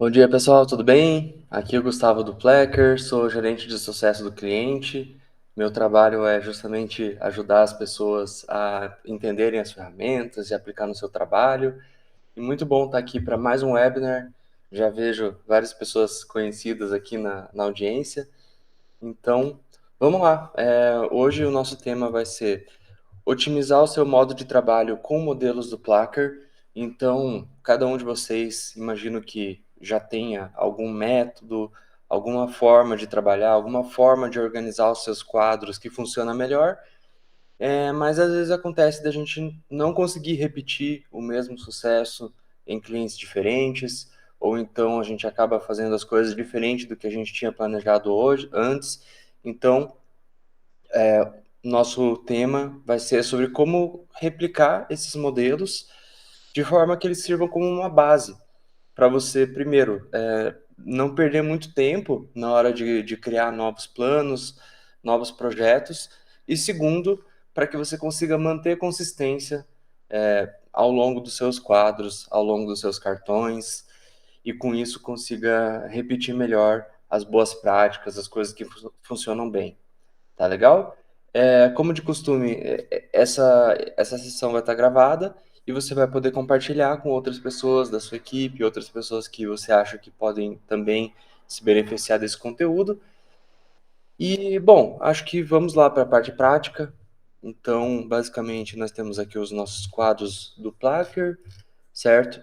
Bom dia, pessoal, tudo bem? Aqui é o Gustavo do Plecker, sou gerente de sucesso do cliente. Meu trabalho é justamente ajudar as pessoas a entenderem as ferramentas e aplicar no seu trabalho. E muito bom estar aqui para mais um webinar. Já vejo várias pessoas conhecidas aqui na audiência. Então, vamos lá. Hoje o nosso tema vai ser otimizar o seu modo de trabalho com modelos do Placker. Então, cada um de vocês, imagino que já tenha algum método, alguma forma de trabalhar, alguma forma de organizar os seus quadros que funciona melhor. Mas às vezes acontece da gente não conseguir repetir o mesmo sucesso em clientes diferentes, ou então a gente acaba fazendo as coisas diferente do que a gente tinha planejado hoje, antes. Então, nosso tema vai ser sobre como replicar esses modelos de forma que eles sirvam como uma base para você, primeiro, não perder muito tempo na hora de criar novos planos, novos projetos, e segundo, para que você consiga manter consistência ao longo dos seus quadros, ao longo dos seus cartões, e com isso consiga repetir melhor as boas práticas, as coisas que funcionam bem. Tá legal? Como de costume, essa sessão vai estar gravada e você vai poder compartilhar com outras pessoas da sua equipe, outras pessoas que você acha que podem também se beneficiar desse conteúdo. E, bom, acho que vamos lá para a parte prática. Então, basicamente, nós temos aqui os nossos quadros do Placker, certo?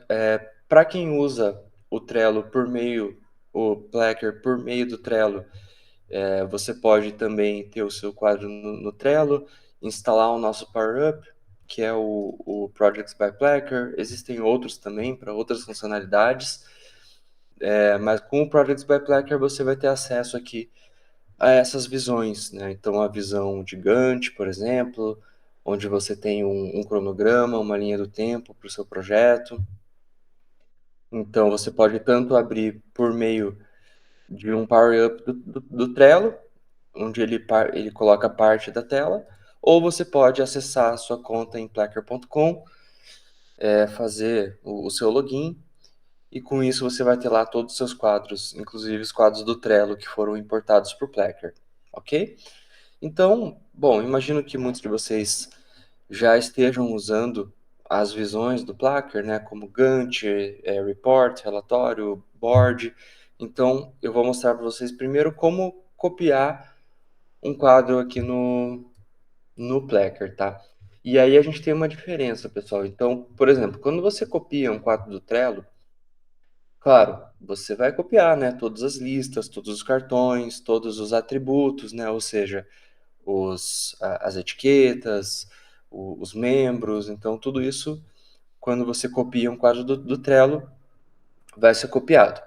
Para quem usa o Trello por meio, o Placker por meio do Trello, você pode também ter o seu quadro no Trello, instalar o nosso Power Up, que é o Projects by Placker. Existem outros também para outras funcionalidades, mas com o Projects by Placker você vai ter acesso aqui a essas visões, né? Então, a visão de Gantt, por exemplo, onde você tem um cronograma, uma linha do tempo para o seu projeto. Então, você pode tanto abrir por meio de um Power Up do Trello, onde ele coloca parte da tela, ou você pode acessar a sua conta em placker.com, fazer o seu login, e com isso você vai ter lá todos os seus quadros, inclusive os quadros do Trello que foram importados por Placker, ok? Então, bom, imagino que muitos de vocês já estejam usando as visões do Placker, né, como Gantt, Report, relatório, Board. Então, eu vou mostrar para vocês primeiro como copiar um quadro aqui no Placker, tá? E aí a gente tem uma diferença, pessoal. Então, por exemplo, quando você copia um quadro do Trello, claro, você vai copiar, né, todas as listas, todos os cartões, todos os atributos, né, ou seja, as etiquetas, os membros, então tudo isso, quando você copia um quadro do Trello, vai ser copiado.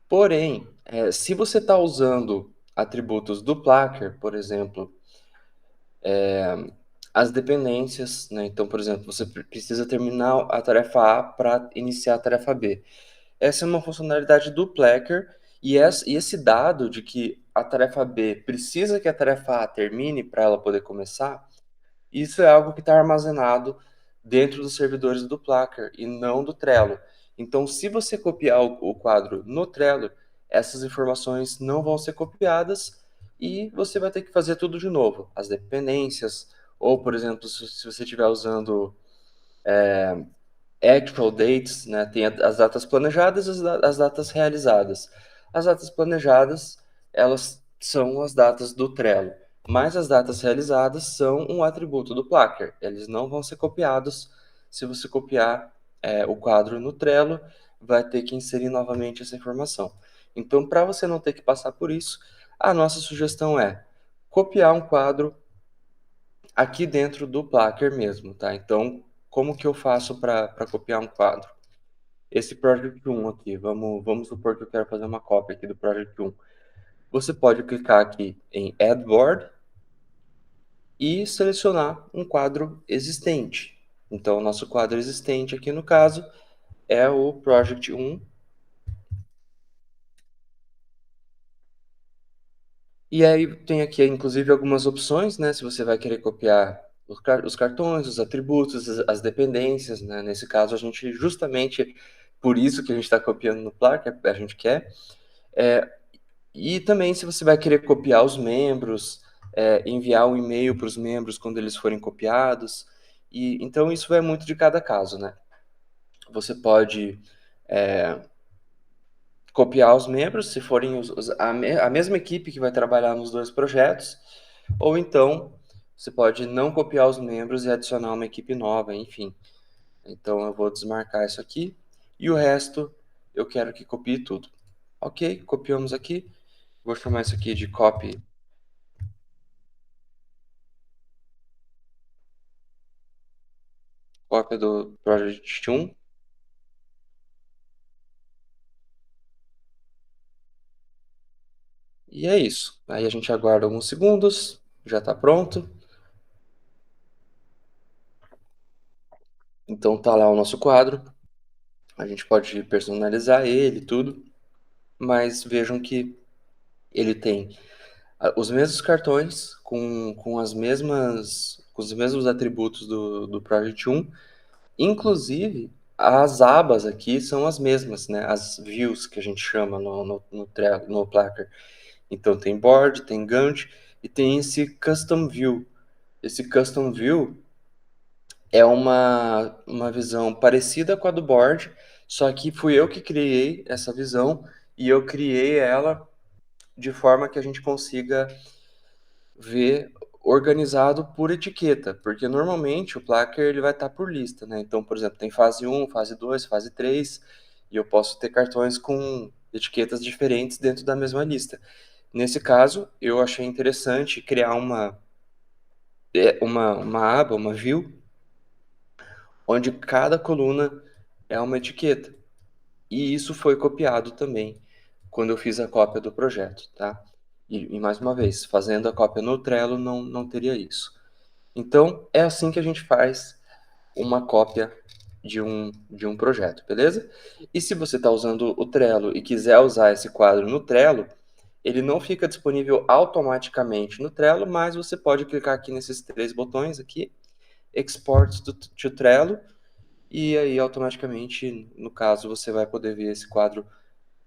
Porém, se você está usando atributos do Placker, por exemplo, as dependências, né? Então, por exemplo, você precisa terminar a tarefa A para iniciar a tarefa B. Essa é uma funcionalidade do Placker e esse dado de que a tarefa B precisa que a tarefa A termine para ela poder começar, isso é algo que está armazenado dentro dos servidores do Placker e não do Trello. Então, se você copiar o quadro no Trello, essas informações não vão ser copiadas e você vai ter que fazer tudo de novo. As dependências, ou, por exemplo, se você estiver usando actual dates, né, tem as datas planejadas e as datas realizadas. As datas planejadas, elas são as datas do Trello, mas as datas realizadas são um atributo do Placker. Eles não vão ser copiados. Se você copiar o quadro no Trello, vai ter que inserir novamente essa informação. Então, para você não ter que passar por isso, a nossa sugestão é copiar um quadro aqui dentro do Placker mesmo, tá? Então, como que eu faço para copiar um quadro? Esse Project 1 aqui, vamos supor que eu quero fazer uma cópia aqui do Project 1. Você pode clicar aqui em Add Board e selecionar um quadro existente. Então, o nosso quadro existente aqui no caso é o Project 1. E aí tem aqui, inclusive, algumas opções, né? Se você vai querer copiar os cartões, os atributos, as dependências, né? Nesse caso, a gente justamente por isso que a gente está copiando no Placker, a gente quer. E também se você vai querer copiar os membros, enviar um e-mail para os membros quando eles forem copiados. E então isso vai muito de cada caso, né? Você pode copiar os membros, se forem a mesma equipe que vai trabalhar nos dois projetos, ou então você pode não copiar os membros e adicionar uma equipe nova, enfim. Então eu vou desmarcar isso aqui e o resto eu quero que copie tudo. Ok, copiamos aqui. Vou chamar isso aqui de cópia do Project 1. E é isso. Aí a gente aguarda alguns segundos, já está pronto. Então tá lá o nosso quadro. A gente pode personalizar ele e tudo, mas vejam que ele tem os mesmos cartões com os mesmos atributos do Project 1. Inclusive, as abas aqui são as mesmas, né? As views que a gente chama no Placker. Então tem board, tem Gantt e tem esse Custom View. Esse Custom View é uma visão parecida com a do board, só que fui eu que criei essa visão e eu criei ela de forma que a gente consiga ver organizado por etiqueta, porque normalmente o Placker ele vai estar por lista, né? Então, por exemplo, tem fase 1, fase 2, fase 3, e eu posso ter cartões com etiquetas diferentes dentro da mesma lista. Nesse caso, eu achei interessante criar uma aba, uma view, onde cada coluna é uma etiqueta. E isso foi copiado também quando eu fiz a cópia do projeto, tá? E mais uma vez, fazendo a cópia no Trello não teria isso. Então, é assim que a gente faz uma cópia de um projeto, beleza? E se você está usando o Trello e quiser usar esse quadro no Trello, ele não fica disponível automaticamente no Trello, mas você pode clicar aqui nesses três botões aqui, Export to Trello, e aí automaticamente, no caso, você vai poder ver esse quadro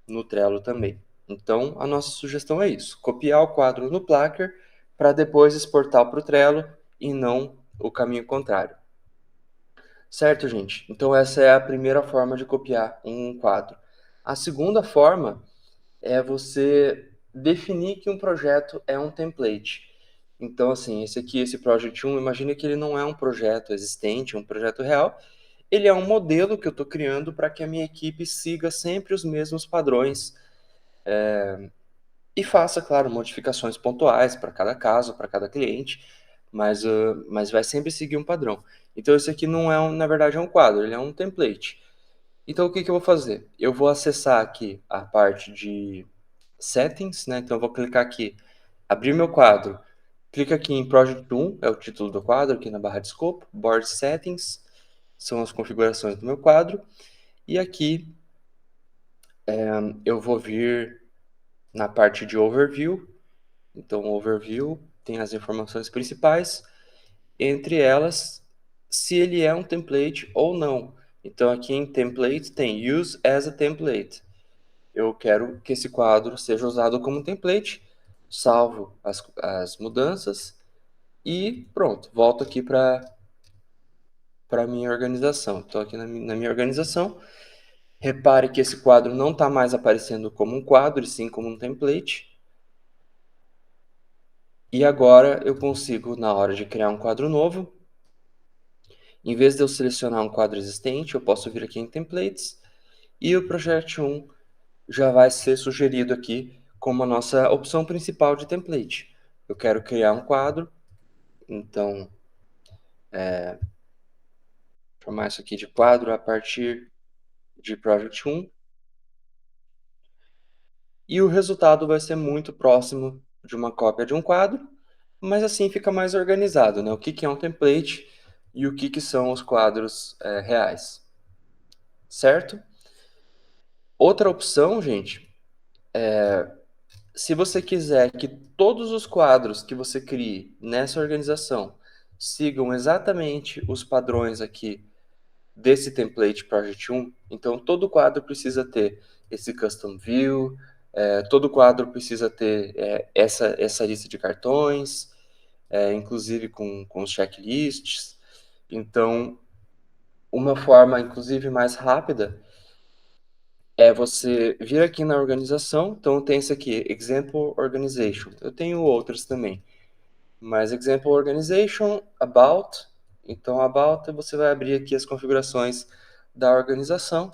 no Trello também. Então, a nossa sugestão é isso: copiar o quadro no Placker para depois exportar para o Trello e não o caminho contrário. Certo, gente? Então, essa é a primeira forma de copiar um quadro. A segunda forma é você definir que um projeto é um template. Então, assim, esse aqui, esse Project 1, imagine que ele não é um projeto existente, é um projeto real. Ele é um modelo que eu estou criando para que a minha equipe siga sempre os mesmos padrões e faça, claro, modificações pontuais para cada caso, para cada cliente, mas vai sempre seguir um padrão. Então, esse aqui não é, na verdade, é um quadro, ele é um template. Então, o que eu vou fazer? Eu vou acessar aqui a parte de Settings, né? Então, eu vou clicar aqui, abrir meu quadro. Clica aqui em Project 1, é o título do quadro, aqui na barra de escopo. Board Settings, são as configurações do meu quadro. E aqui eu vou vir na parte de Overview. Então, Overview tem as informações principais, entre elas, se ele é um template ou não. Então, aqui em Template tem Use as a Template. Eu quero que esse quadro seja usado como template, salvo as mudanças e pronto, volto aqui para a minha organização. Estou aqui na minha organização. Repare que esse quadro não está mais aparecendo como um quadro, e sim como um template. E agora eu consigo, na hora de criar um quadro novo, em vez de eu selecionar um quadro existente, eu posso vir aqui em Templates e o Project 1 já vai ser sugerido aqui como a nossa opção principal de template. Eu quero criar um quadro, então, chamar isso aqui de quadro a partir de Project 1. E o resultado vai ser muito próximo de uma cópia de um quadro, mas assim fica mais organizado, né? O que é um template e o que são os quadros reais, certo? Outra opção, gente, se você quiser que todos os quadros que você crie nessa organização sigam exatamente os padrões aqui desse template Project 1. Então, todo quadro precisa ter esse custom view, todo quadro precisa ter essa lista de cartões, inclusive com os checklists. Então, uma forma, inclusive, mais rápida é você vir aqui na organização. Então, tem esse aqui, Example Organization. Eu tenho outros também, mas Example Organization, About. Então, About, você vai abrir aqui as configurações da organização.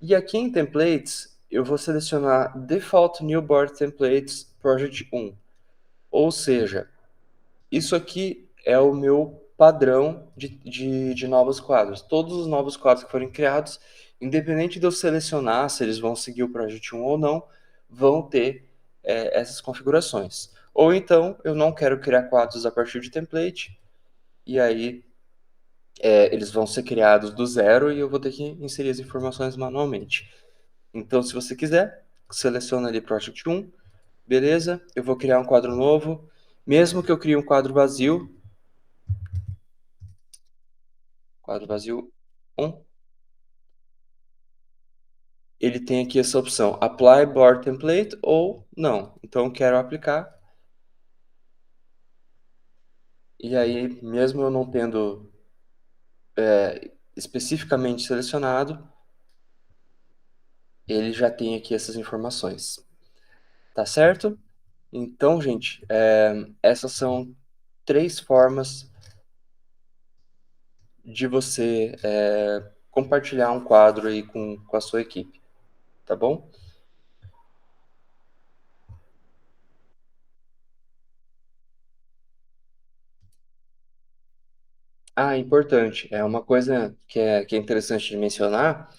E aqui em Templates, eu vou selecionar Default New Board Templates Project 1. Ou seja, isso aqui é o meu padrão de novos quadros. Todos os novos quadros que forem criados, independente de eu selecionar se eles vão seguir o Project 1 ou não, vão ter essas configurações. Ou então, eu não quero criar quadros a partir de template, e aí eles vão ser criados do zero e eu vou ter que inserir as informações manualmente. Então, se você quiser, seleciona ali Project 1, beleza, eu vou criar um quadro novo. Mesmo que eu crie um quadro vazio 1, ele tem aqui essa opção, Apply Board Template ou não. Então, eu quero aplicar. E aí, mesmo eu não tendo especificamente selecionado, ele já tem aqui essas informações. Tá certo? Então, gente, essas são 3 formas de você compartilhar um quadro aí com a sua equipe, tá bom? Ah, importante, é uma coisa que é interessante de mencionar,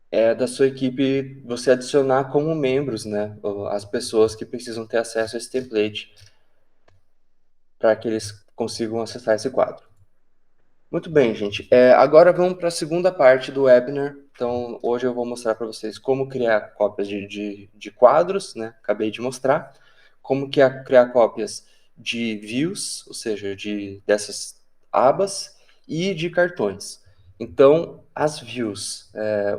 é da sua equipe você adicionar como membros, né, as pessoas que precisam ter acesso a esse template para que eles consigam acessar esse quadro. Muito bem, gente. Agora vamos para a segunda parte do webinar. Então, hoje eu vou mostrar para vocês como criar cópias de quadros, né? Acabei de mostrar. Como criar cópias de views, ou seja, dessas abas, e de cartões. Então, as views.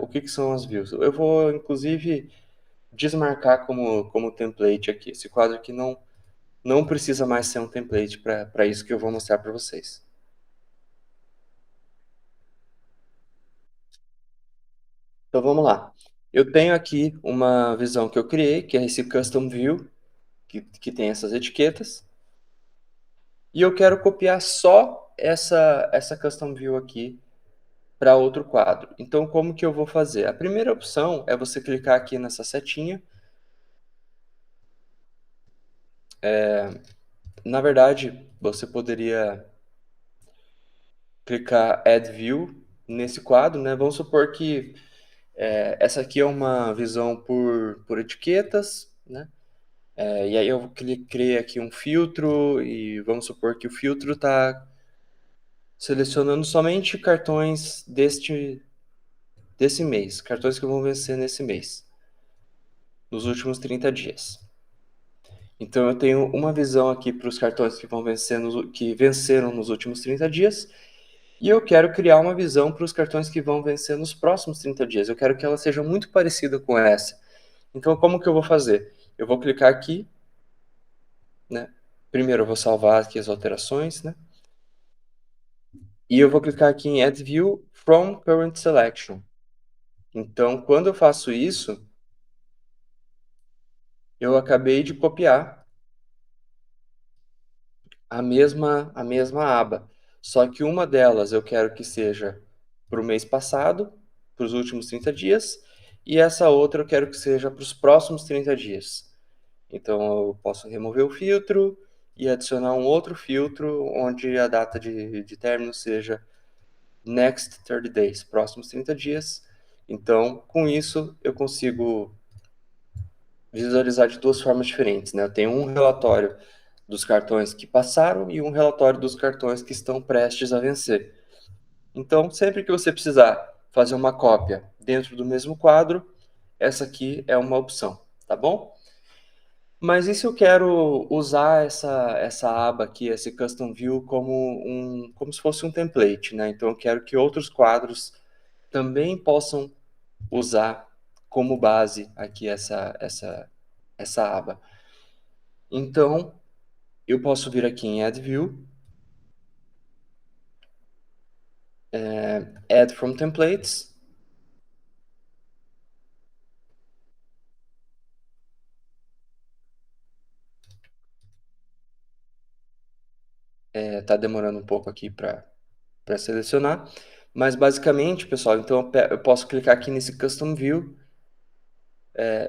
O que são as views? Eu vou, inclusive, desmarcar como template aqui. Esse quadro aqui não precisa mais ser um template para isso que eu vou mostrar para vocês. Então vamos lá. Eu tenho aqui uma visão que eu criei, que é esse Custom View, que tem essas etiquetas. E eu quero copiar só essa Custom View aqui para outro quadro. Então como que eu vou fazer? A primeira opção é você clicar aqui nessa setinha. Na verdade, você poderia clicar Add View nesse quadro, né? Vamos supor que essa aqui é uma visão por etiquetas, né? E aí eu criei aqui um filtro e vamos supor que o filtro está selecionando somente cartões desse mês, cartões que vão vencer nesse mês, nos últimos 30 dias. Então eu tenho uma visão aqui para os cartões que venceram nos últimos 30 dias e eu quero criar uma visão para os cartões que vão vencer nos próximos 30 dias. Eu quero que ela seja muito parecida com essa. Então como que eu vou fazer? Eu vou clicar aqui, né? Primeiro eu vou salvar aqui as alterações, né? E eu vou clicar aqui em Add View from Current Selection. Então, quando eu faço isso, eu acabei de copiar a mesma aba. Só que uma delas eu quero que seja para o mês passado, para os últimos 30 dias, e essa outra eu quero que seja para os próximos 30 dias. Então, eu posso remover o filtro e adicionar um outro filtro onde a data de término seja Next 30 Days, próximos 30 dias. Então, com isso, eu consigo visualizar de 2 formas diferentes, né? Eu tenho um relatório dos cartões que passaram e um relatório dos cartões que estão prestes a vencer. Então, sempre que você precisar fazer uma cópia dentro do mesmo quadro, essa aqui é uma opção, tá bom? Mas e se eu quero usar essa aba aqui, esse Custom View, como se fosse um template, né? Então eu quero que outros quadros também possam usar como base aqui essa aba. Então, eu posso vir aqui em Add View, Add from Templates, tá demorando um pouco aqui para selecionar, mas basicamente, pessoal, então eu posso clicar aqui nesse Custom View,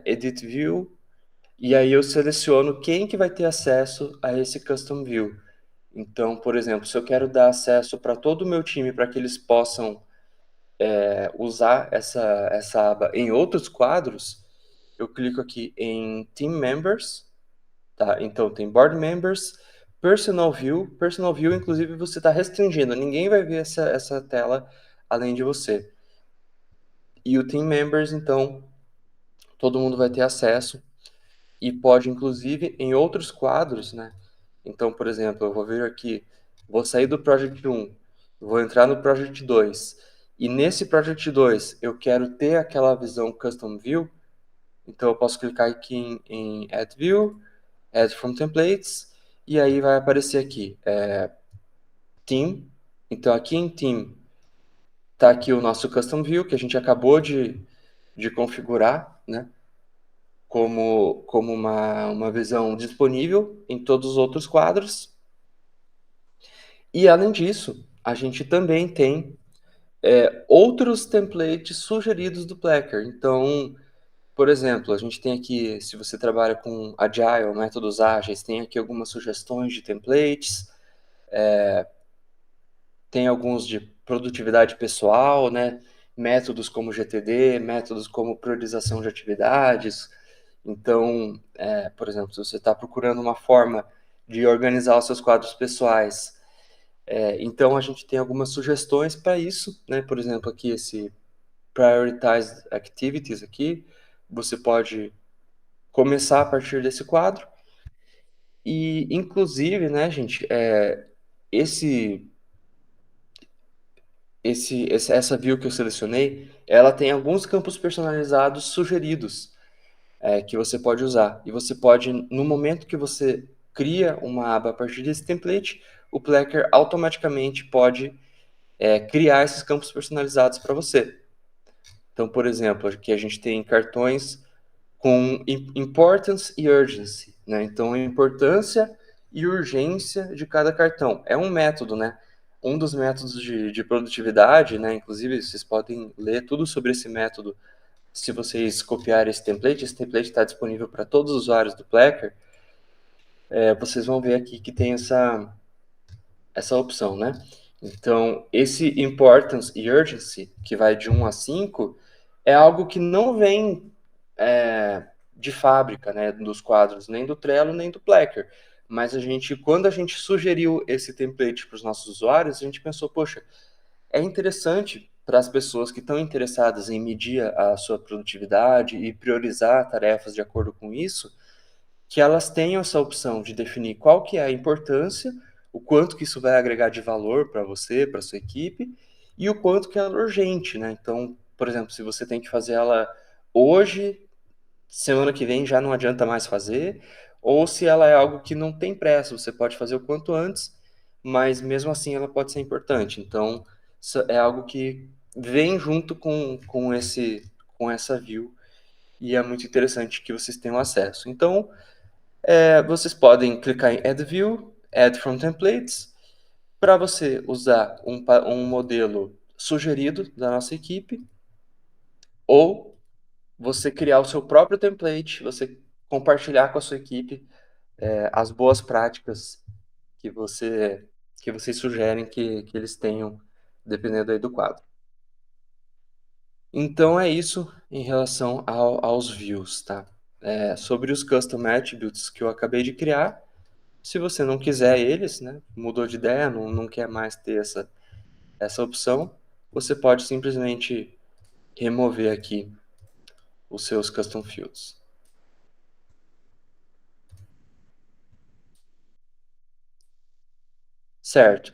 Edit View, e aí eu seleciono quem que vai ter acesso a esse Custom View. Então, por exemplo, se eu quero dar acesso para todo o meu time para que eles possam usar essa aba em outros quadros, eu clico aqui em Team Members, tá? Então tem Board Members, Personal View, inclusive você está restringindo, ninguém vai ver essa tela além de você. E o Team Members, então, todo mundo vai ter acesso e pode, inclusive, em outros quadros, né? Então, por exemplo, eu vou vir aqui, vou sair do Project 1, vou entrar no Project 2, e nesse Project 2 eu quero ter aquela visão Custom View, então eu posso clicar aqui em Add View, Add from Templates, e aí vai aparecer aqui, Team. Então aqui em Team está aqui o nosso Custom View, que a gente acabou de configurar, né? Como uma visão disponível em todos os outros quadros. E além disso, a gente também tem outros templates sugeridos do Plecker. Então, por exemplo, a gente tem aqui, se você trabalha com Agile, métodos ágeis, tem aqui algumas sugestões de templates, tem alguns de produtividade pessoal, né? Métodos como GTD, métodos como priorização de atividades. Então, por exemplo, se você está procurando uma forma de organizar os seus quadros pessoais, então a gente tem algumas sugestões para isso, né? Por exemplo, aqui esse Prioritized Activities aqui, você pode começar a partir desse quadro e, inclusive, né, gente, esse, essa view que eu selecionei, ela tem alguns campos personalizados sugeridos que você pode usar. E você pode, no momento que você cria uma aba a partir desse template, o Plecker automaticamente pode criar esses campos personalizados para você. Então, por exemplo, aqui a gente tem cartões com importance e urgency, né? Então, a importância e urgência de cada cartão. É um método, né? Um dos métodos de produtividade, né? Inclusive, vocês podem ler tudo sobre esse método se vocês copiarem esse template. Esse template está disponível para todos os usuários do Plecker. Vocês vão ver aqui que tem essa opção, né? Então, esse importance e urgency, que vai de 1 a 5, é algo que não vem de fábrica, né, dos quadros, nem do Trello, nem do Plecker. Mas quando a gente sugeriu esse template para os nossos usuários, a gente pensou, poxa, é interessante para as pessoas que estão interessadas em medir a sua produtividade e priorizar tarefas de acordo com isso, que elas tenham essa opção de definir qual que é a importância, o quanto que isso vai agregar de valor para você, para sua equipe, e o quanto que ela é urgente, né? Então, por exemplo, se você tem que fazer ela hoje, semana que vem já não adianta mais fazer, ou se ela é algo que não tem pressa, você pode fazer o quanto antes, mas mesmo assim ela pode ser importante. Então, isso é algo que vem junto com essa view e é muito interessante que vocês tenham acesso. Então, vocês podem clicar em Add View, Add from Templates, para você usar um modelo sugerido da nossa equipe, ou você criar o seu próprio template, você compartilhar com a sua equipe as boas práticas que que vocês sugerem que eles tenham, dependendo aí do quadro. Então é isso em relação aos views, tá? Sobre os custom attributes que eu acabei de criar, se você não quiser eles, né, mudou de ideia, não quer mais ter essa opção, você pode simplesmente remover aqui os seus custom fields. Certo.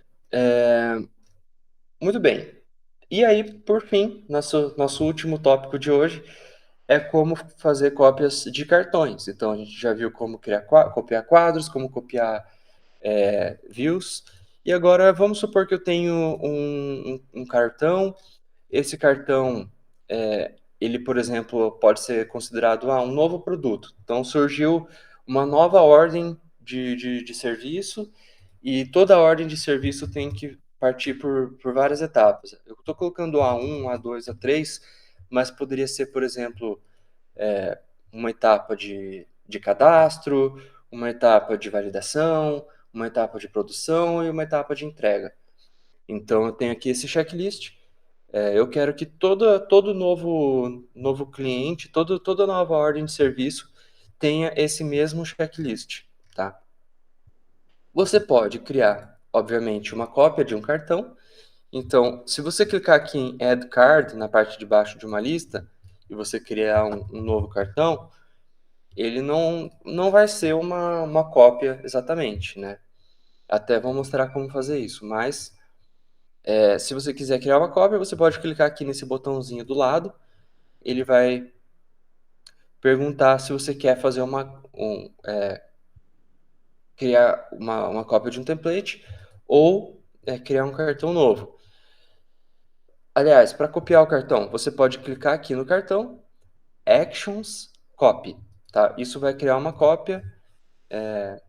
Muito bem. E aí, por fim, nosso último tópico de hoje é como fazer cópias de cartões. Então, a gente já viu como copiar quadros, como copiar views. E agora, vamos supor que eu tenho um cartão. Esse cartão, ele, por exemplo, pode ser considerado um novo produto. Então, surgiu uma nova ordem de serviço e toda a ordem de serviço tem que partir por várias etapas. Eu estou colocando A1, A2, A3, mas poderia ser, por exemplo, uma etapa de cadastro, uma etapa de validação, uma etapa de produção e uma etapa de entrega. Então, eu tenho aqui esse checklist. Eu quero que todo novo cliente, toda nova ordem de serviço tenha esse mesmo checklist, tá? Você pode criar, obviamente, uma cópia de um cartão. Então, se você clicar aqui em Add Card, na parte de baixo de uma lista, e você criar um novo cartão, ele não vai ser uma cópia exatamente, né? Até vou mostrar como fazer isso, mas se você quiser criar uma cópia, você pode clicar aqui nesse botãozinho do lado, ele vai perguntar se você quer fazer criar uma cópia de um template ou criar um cartão novo. Aliás, para copiar o cartão, você pode clicar aqui no cartão, Actions, Copy. Tá? Isso vai criar uma cópia.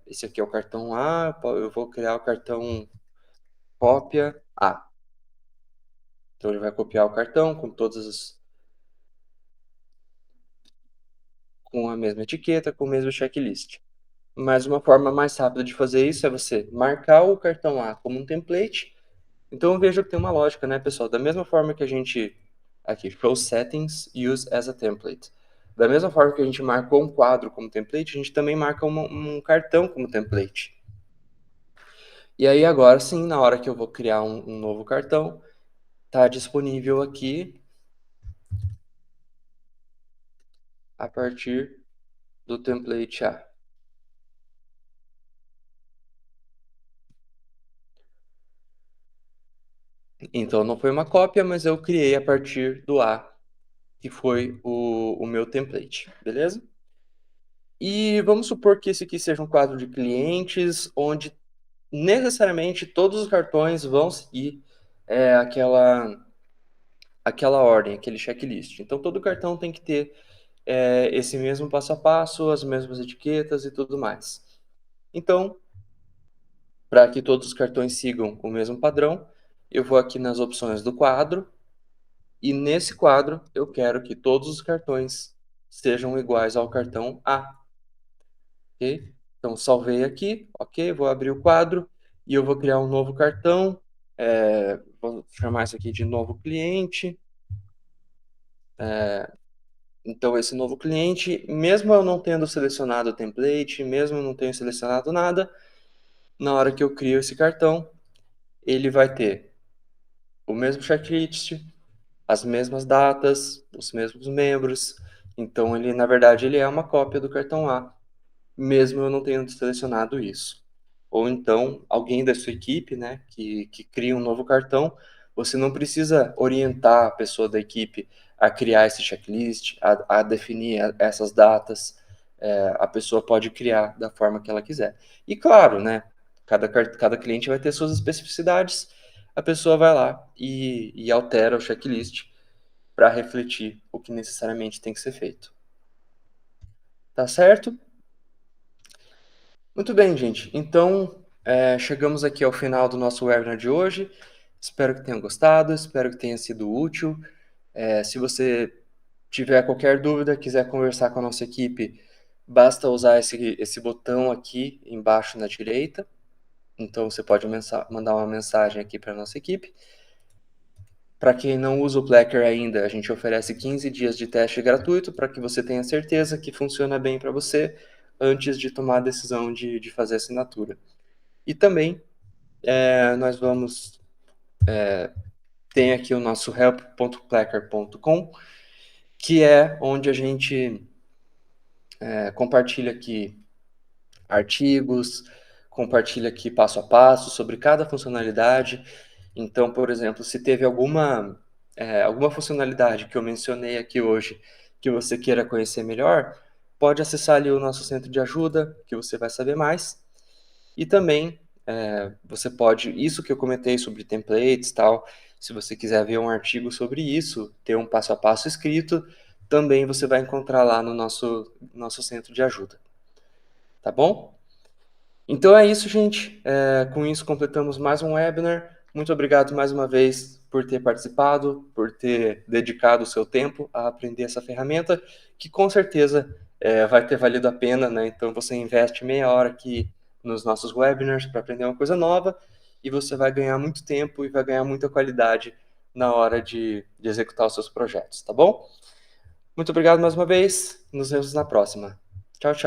Esse aqui é o cartão A, eu vou criar o cartão cópia A. Então ele vai copiar o cartão com a mesma etiqueta, com o mesmo checklist. Mas uma forma mais rápida de fazer isso é você marcar o cartão A como um template. Então eu vejo que tem uma lógica, né, pessoal? Da mesma forma que a gente aqui, Show Settings, Use as a Template. Da mesma forma que a gente marcou um quadro como template, a gente também marca um cartão como template. E aí agora sim, na hora que eu vou criar um novo cartão, está disponível aqui a partir do template A. Então não foi uma cópia, mas eu criei a partir do A, que foi o meu template, beleza? E vamos supor que esse aqui seja um quadro de clientes, onde necessariamente todos os cartões vão seguir aquela ordem, aquele checklist. Então todo cartão tem que ter esse mesmo passo a passo, as mesmas etiquetas e tudo mais. Então, para que todos os cartões sigam o mesmo padrão, eu vou aqui nas opções do quadro e nesse quadro eu quero que todos os cartões sejam iguais ao cartão A. Ok? Então salvei aqui, ok? Vou abrir o quadro e eu vou criar um novo cartão. Vou chamar isso aqui de novo cliente. Então esse novo cliente, mesmo eu não tendo selecionado o template, mesmo eu não tenho selecionado nada, na hora que eu crio esse cartão, ele vai ter o mesmo checklist, as mesmas datas, os mesmos membros. Então ele, na verdade, ele é uma cópia do cartão A, mesmo eu não tendo selecionado isso. Ou então, alguém da sua equipe, né, que cria um novo cartão, você não precisa orientar a pessoa da equipe a criar esse checklist, a definir essas datas. A pessoa pode criar da forma que ela quiser. E claro, né, cada cliente vai ter suas especificidades, a pessoa vai lá e altera o checklist para refletir o que necessariamente tem que ser feito. Tá certo? Muito bem, gente. Então, chegamos aqui ao final do nosso webinar de hoje. Espero que tenham gostado, espero que tenha sido útil. Se você tiver qualquer dúvida, quiser conversar com a nossa equipe, basta usar esse botão aqui embaixo na direita. Então, você pode mandar uma mensagem aqui para a nossa equipe. Para quem não usa o Plecker ainda, a gente oferece 15 dias de teste gratuito para que você tenha certeza que funciona bem para você antes de tomar a decisão de fazer a assinatura. E também nós vamos tem aqui o nosso help.plecker.com, que é onde a gente compartilha aqui artigos, compartilha aqui passo a passo sobre cada funcionalidade. Então, por exemplo, se teve alguma funcionalidade que eu mencionei aqui hoje que você queira conhecer melhor, pode acessar ali o nosso centro de ajuda, que você vai saber mais. E também você pode, isso que eu comentei sobre templates e tal, se você quiser ver um artigo sobre isso, ter um passo a passo escrito, também você vai encontrar lá no nosso centro de ajuda. Tá bom? Então é isso, gente. Com isso completamos mais um webinar. Muito obrigado mais uma vez por ter participado, por ter dedicado o seu tempo a aprender essa ferramenta, que com certeza vai ter valido a pena, né? Então você investe meia hora aqui nos nossos webinars para aprender uma coisa nova e você vai ganhar muito tempo e vai ganhar muita qualidade na hora de executar os seus projetos, tá bom? Muito obrigado mais uma vez. Nos vemos na próxima. Tchau, tchau.